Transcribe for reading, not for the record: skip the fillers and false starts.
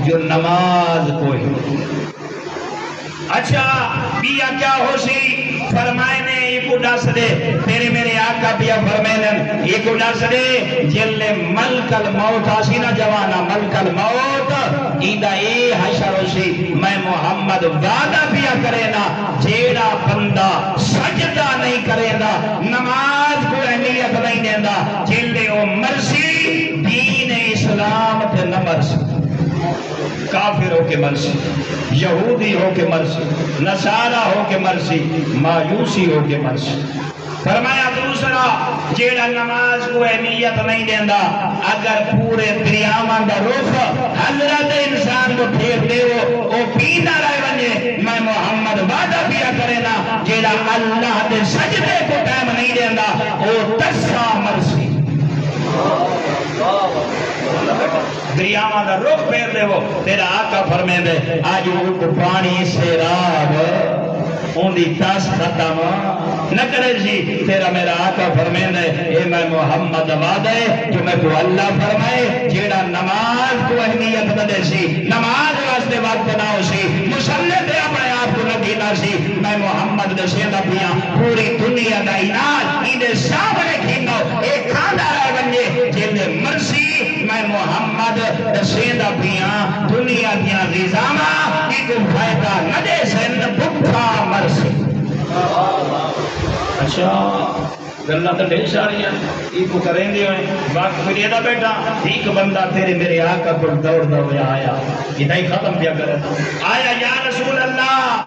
جو نماز کوئی. اچھا بیا کیا ہو سی فرمائے نے یہ کو ڈس دے تیرے میرے آقا بیا فرمائے یہ کو ڈس دے جل ملک الموت آسی نا جوانا ملک الموت ایدہ اے حشر سی میں محمد وعدہ بیا کرے نا جیڑا بندہ سجدہ نہیں کرے نا نماز کو اہمیت نہیں دینا جلے او مرسی دین اسلام تے نہ مرسی کافر ہو کے مرسی یہودی ہو کے مرسی نصارہ ہو کے مرسی مایوسی ہو کے مرسی. فرمایا دوسرا جیڑا نماز کو اہمیت نہیں دینا اگر پورے دریاواں دا رخ حضرت انسان کو پھیر دے وہ پینا رہے بنے میں محمد وعدہ پیا کرے نا جیڑا اللہ دے سجدے کو ٹائم نہیں دینا وہ تسا مرسی. دریاواں دا رخ پھیر دے وہ تیرا آقا فرمے دے آج وہ پانی سے راگ ان دی تاس ختم نہ کرے جی تیرا میرا آقا فرمے دے اے میں محمد وعدہ جو میں کو اللہ فرمائے جیڑا نماز کو اہمیت نہ دے سی نماز واسطے وقت نہ ہو سی مسلح دے اپنے آپ کو لگی نہ سی میں محمد دے سیدہ پیا پوری دنیا دا اناد ایدے سامنے کھینو ایک کھانا رہ بنجے جیدے مرسی میں محمد سیدہ پیا دنیا دیا غزامہ کی کو فائدہ نہ دے سن بکھا مرسی. اچھا گلہ تو ڈھیر ساری ہیں یہ کو کریں گے وقت پھر یہ بیٹا ایک بندہ تیرے میرے آقا پر دوڑ آیا ادھائی ختم کیا کرے آیا یا رسول اللہ